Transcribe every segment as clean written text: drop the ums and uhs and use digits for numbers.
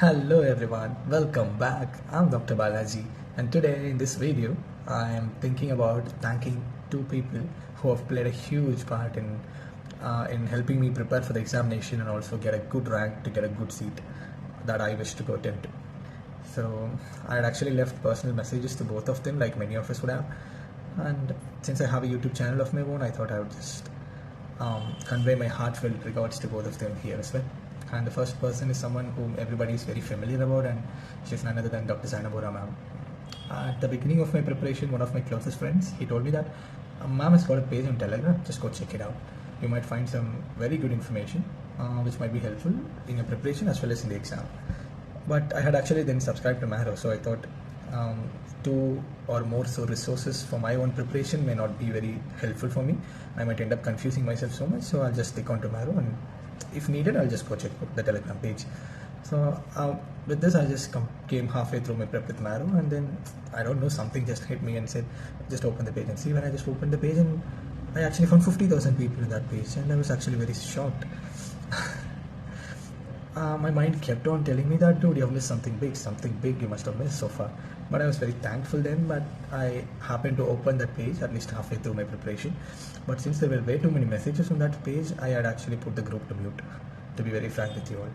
Hello everyone, welcome back. I'm Dr. Balaji, and today in this video I am thinking about thanking two people who have played a huge part in helping me prepare for the examination and also get a good rank to get a good seat that I wish to go attend to. So I had actually left personal messages to both of them like many of us would have, and since I have a YouTube channel of my own, I thought I would just convey my heartfelt regards to both of them here as well. And the first person is someone whom everybody is very familiar about, and she's none other than Dr. Zainab ma'am. At the beginning of my preparation, one of my closest friends, he told me that ma'am has got a page on Telegram, just go check it out. You might find some very good information which might be helpful in your preparation as well as in the exam. But I had actually then subscribed to Marrow, so I thought two or more so resources for my own preparation may not be very helpful for me. I might end up confusing myself so much, so I'll just stick on to Marrow, and if needed, I'll just go check the Telegram page. So with this, I just came halfway through my prep with Marrow, and then I don't know, something just hit me and said, just open the page and see. When I just opened the page, and I actually found 50,000 people in that page, and I was actually very shocked. My mind kept on telling me that, dude, you have missed something big you must have missed so far. But I was very thankful then, but I happened to open that page at least halfway through my preparation. But since there were way too many messages on that page, I had actually put the group to mute, to be very frank with you all.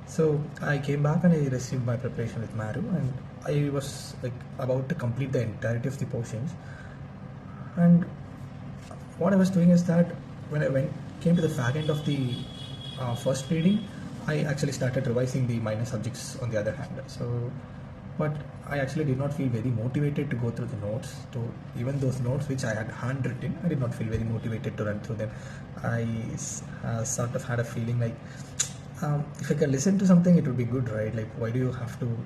So I came back and I resumed my preparation with Maru, and I was like about to complete the entirety of the portions. And what I was doing is that when I came to the fag end of the first reading, I actually started revising the minor subjects on the other hand. So, but I actually did not feel very motivated to go through the notes. To even those notes which I had handwritten, I did not feel very motivated to run through them. I sort of had a feeling like if I can listen to something, it would be good, right? Like, why do you have to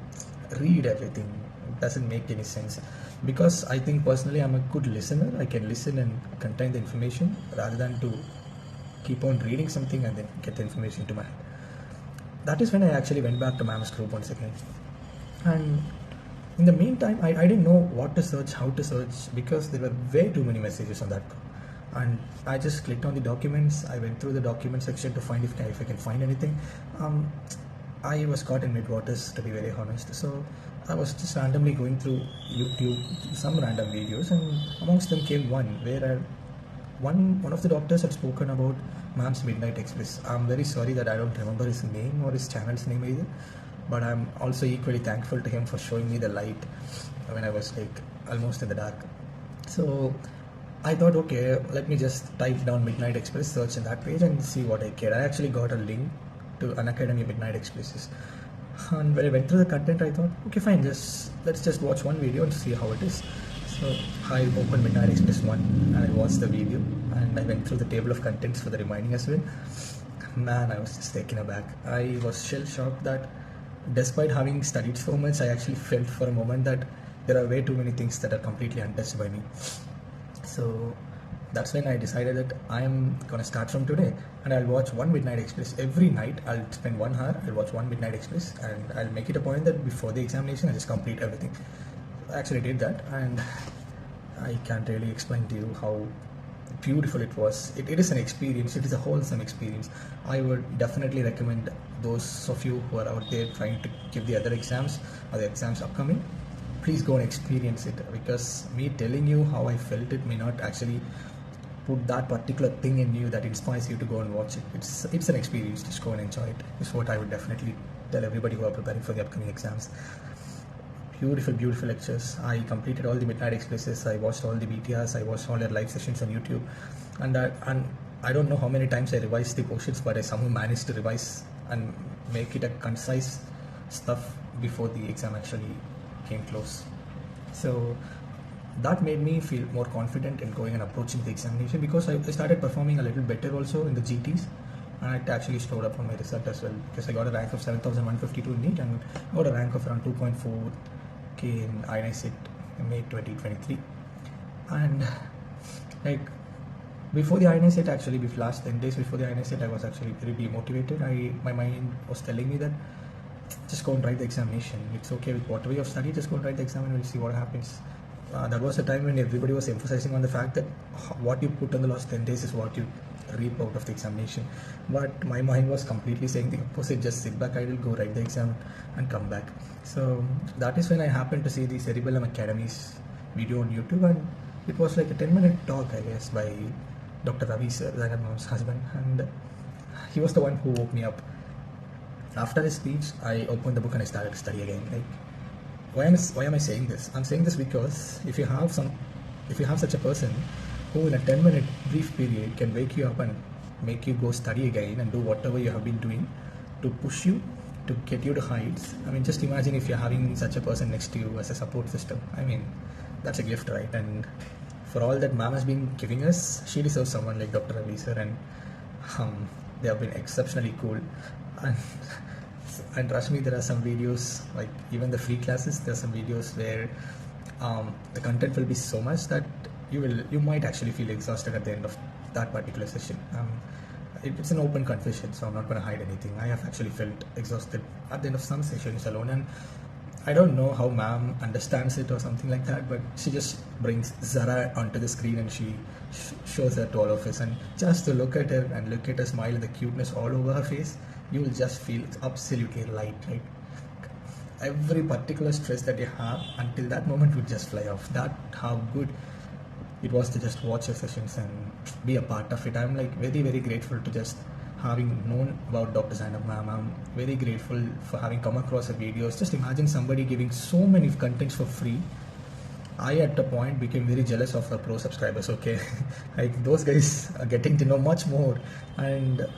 read everything? It doesn't make any sense. Because I think personally I'm a good listener. I can listen and contain the information rather than to keep on reading something and then get the information to my head. That is when I actually went back to ma'am's group once again. And in the meantime, I didn't know what to search, how to search, because there were way too many messages on that group. And I just clicked on the documents. I went through the document section to find if I can find anything. I was caught in mid-waters, to be very honest. So I was just randomly going through YouTube, some random videos, and amongst them came one where one of the doctors had spoken about Ma'am's Midnight Express. I'm very sorry that I don't remember his name or his channel's name either, but I'm also equally thankful to him for showing me the light when I was like almost in the dark. So I thought, okay, let me just type down Midnight Express, search in that page and see what I get. I actually got a link to Unacademy Midnight Expresses. And when I went through the content, I thought, okay, fine, let's just watch one video and see how it is. So I opened Midnight Express 1 and I watched the video, and I went through the table of contents for the remaining as well. Man, I was just taken aback. I was shell shocked that despite having studied so much, I actually felt for a moment that there are way too many things that are completely untouched by me. So that's when I decided that I'm gonna start from today, and I'll watch one Midnight Express every night. I'll spend 1 hour, I'll watch one Midnight Express, and I'll make it a point that before the examination I just complete everything. I actually did that, and I can't really explain to you how beautiful it was. It is an experience. It is a wholesome experience. I would definitely recommend those of you who are out there trying to give the other exams or the exams upcoming, please go and experience it, because me telling you how I felt it may not actually put that particular thing in you that inspires you to go and watch it. It's an experience. Just go and enjoy it. Is what I would definitely tell everybody who are preparing for the upcoming exams. Beautiful lectures. I completed all the Midnight Expresses. I watched all the BTRs. I watched all their live sessions on YouTube, and I don't know how many times I revised the portions, but I somehow managed to revise and make it a concise stuff before the exam actually came close. So that made me feel more confident in going and approaching the examination, because I started performing a little better also in the GTs, and it actually showed up on my result as well, because I got a rank of 7,152 in NEET and got a rank of around 2.4k in INICET in May 2023. And like before the INICET, actually last 10 days before the INICET, I was actually very demotivated. My mind was telling me that just go and write the examination. It's okay with whatever you have studied, just go and write the exam and we'll see what happens. That was a time when everybody was emphasizing on the fact that what you put in the last 10 days is what you reap out of the examination. But my mind was completely saying the opposite, just sit back idle, go write the exam and come back. So that is when I happened to see the Cerebellum Academy's video on YouTube, and it was like a 10-minute talk, I guess, by Dr. Ravi sir, Zainab mom's husband, and he was the one who woke me up. After his speech, I opened the book and I started to study again. Like, why am I saying this? I'm saying this because if you have such a person who in a 10-minute brief period can wake you up and make you go study again and do whatever you have been doing to push you, to get you to heights. I mean, just imagine if you're having such a person next to you as a support system. I mean, that's a gift, right? And for all that ma'am has been giving us, she deserves someone like Dr. Ravi sir, and they have been exceptionally cool. And trust me, there are some videos, like even the free classes, there are some videos where the content will be so much that you might actually feel exhausted at the end of that particular session. It's an open confession, so I'm not going to hide anything. I have actually felt exhausted at the end of some sessions alone, and I don't know how ma'am understands it or something like that, but she just brings Zara onto the screen and she shows that to all of us, and just to look at her and look at her smile and the cuteness all over her face, you will just feel it's absolutely light. Like every particular stress that you have until that moment would just fly off. That how good it was to just watch her sessions and be a part of it. I'm like very, very grateful to just having known about Dr. Zainab ma'am. I'm very grateful for having come across her videos. Just imagine somebody giving so many contents for free. I at a point became very jealous of her pro subscribers, okay? Like those guys are getting to know much more, and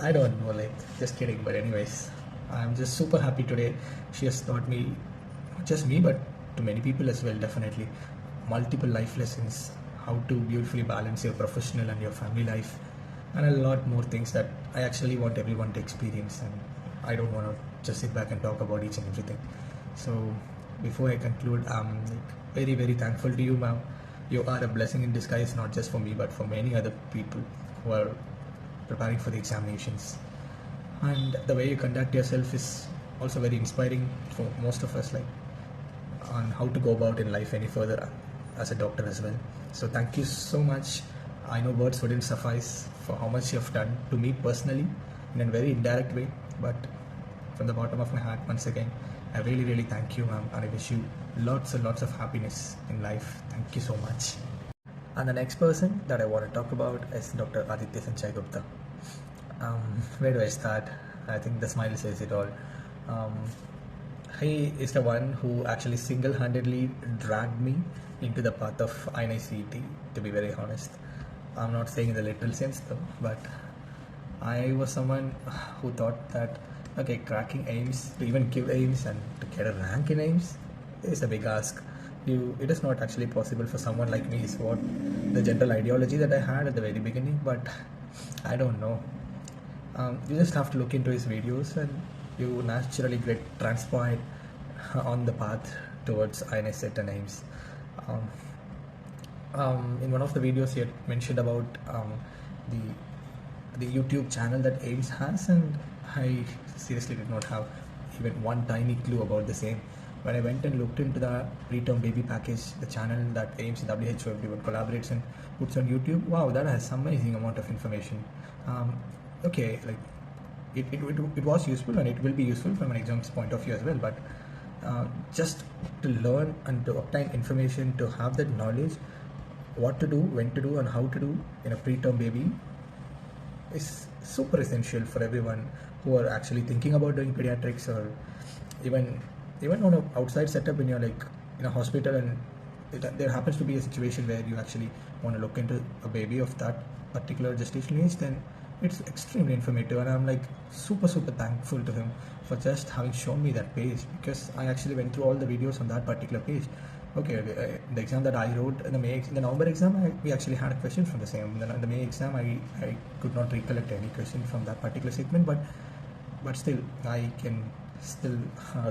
I don't know, like just kidding, but anyways, I'm just super happy today. She has taught me, not just me, but to many people as well, definitely, multiple life lessons, how to beautifully balance your professional and your family life, and a lot more things that I actually want everyone to experience, and I don't want to just sit back and talk about each and everything. So before I conclude, I'm like very, very thankful to you, ma'am. You are a blessing in disguise, not just for me, but for many other people who are preparing for the examinations. And the way you conduct yourself is also very inspiring for most of us, like on how to go about in life any further as a doctor as well. So thank you so much. I know words wouldn't suffice for how much you have done to me personally in a very indirect way, but from the bottom of my heart, once again, I really, really thank you, ma'am, and I wish you lots and lots of happiness in life. Thank you so much. And the next person that I want to talk about is Dr. Aditya Sanjay Gupta. Where do I start? I think the smile says it all. He is the one who actually single-handedly dragged me into the path of INICET, to be very honest. I'm not saying in the literal sense though, but I was someone who thought that, okay, cracking AIMS, to even give AIMS and to get a rank in AIMS is a big ask. It is not actually possible for someone like me, is what the general ideology that I had at the very beginning, but I don't know. You just have to look into his videos and you naturally get transpired on the path towards INICET and AIMS. In one of the videos he had mentioned about the YouTube channel that AIMS has, and I seriously did not have even one tiny clue about the same. When I went and looked into the preterm baby package, the channel that AIMS and WHO everyone collaborates and puts on YouTube, wow, that has some amazing amount of information. Okay, like it was useful and it will be useful from an exam's point of view as well, but just to learn and to obtain information, to have that knowledge, what to do, when to do and how to do in a preterm baby is super essential for everyone who are actually thinking about doing pediatrics, or even on an outside setup when you're like in a hospital and there happens to be a situation where you actually want to look into a baby of that particular gestational age, then it's extremely informative, and I'm like super thankful to him for just having shown me that page, because I actually went through all the videos on that particular page. Okay, the exam that I wrote in the November exam, we actually had a question from the same. In the May exam, I could not recollect any question from that particular segment, but still I can still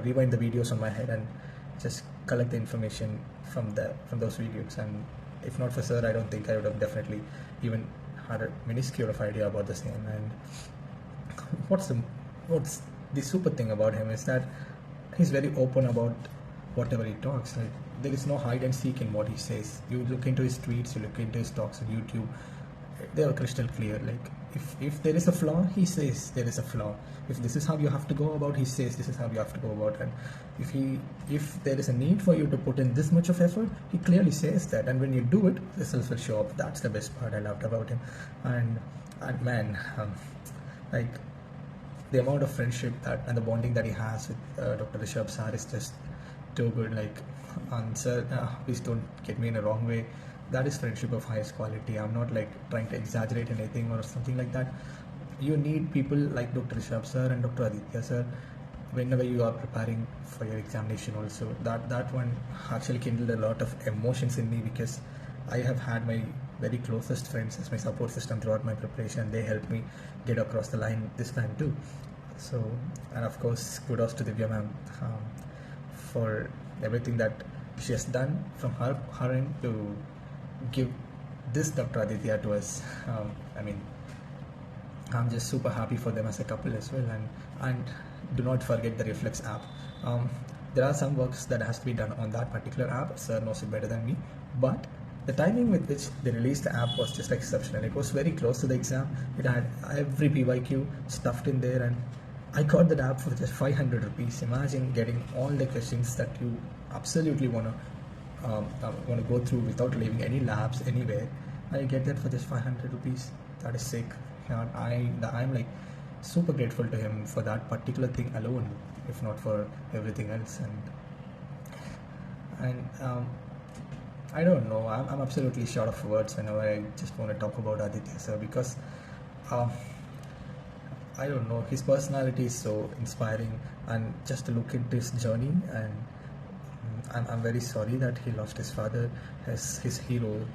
rewind the videos on my head and just collect the information from those videos. And if not for sir, I don't think I would have definitely even had a minuscule of idea about the same. And what's the super thing about him is that he's very open about whatever he talks. Like, there is no hide and seek in what he says. You look into his tweets, you look into his talks on YouTube, they are crystal clear. Like if there is a flaw, he says there is a flaw. If this is how you have to go about, he says this is how you have to go about. And if there is a need for you to put in this much of effort, he clearly says that. And when you do it, the results will show up. That's the best part I loved about him. And man, like the amount of friendship that and the bonding that he has with Dr. Rishabh sir is just too good. Like, and sir, please don't get me in a wrong way. That is friendship of highest quality. I'm not like trying to exaggerate anything or something like that. You need people like Dr. Rishabh sir and Dr. Aditya sir whenever you are preparing for your examination. Also, that one actually kindled a lot of emotions in me, because I have had my very closest friends as my support system throughout my preparation. They helped me get across the line this time too. So, and of course, kudos to Divya ma'am for everything that she has done from her end to give this Dr. Aditya to us. I mean, I'm just super happy for them as a couple as well. And do not forget the Reflex app. There are some works that has to be done on that particular app. Sir knows it better than me, but the timing with which they released the app was just exceptional. It was very close to the exam. It had every PYQ stuffed in there, and I got that app for just 500 rupees. Imagine getting all the questions that you absolutely want to go through without leaving any labs anywhere. I get that for just 500 rupees. That is sick. And I'm like super grateful to him for that particular thing alone, if not for everything else. And I don't know. I'm absolutely short of words whenever I just want to talk about Aditya sir, because I don't know, his personality is so inspiring, and just to look into his journey. And I'm very sorry that he lost his father as his hero,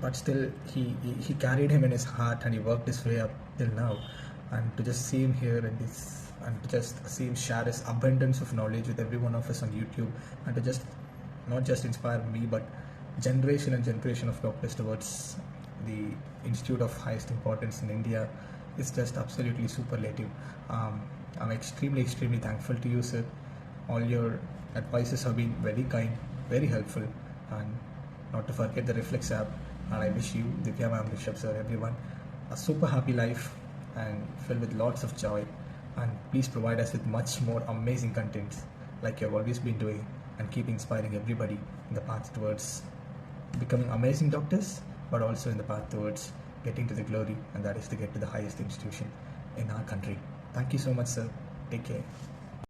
but still he carried him in his heart, and he worked his way up till now. And to just see him here and to just see him share his abundance of knowledge with every one of us on YouTube, and to just not just inspire me but generation and generation of doctors towards the institute of highest importance in India, is just absolutely superlative. I'm extremely thankful to you, sir. All your advices have been very kind, very helpful, and not to forget the Reflex app. And I wish you, Divya ma'am, Rishabh sir, everyone, a super happy life and filled with lots of joy. And please provide us with much more amazing contents like you've always been doing, and keep inspiring everybody in the path towards becoming amazing doctors, but also in the path towards getting to the glory, and that is to get to the highest institution in our country. Thank you so much, sir. Take care.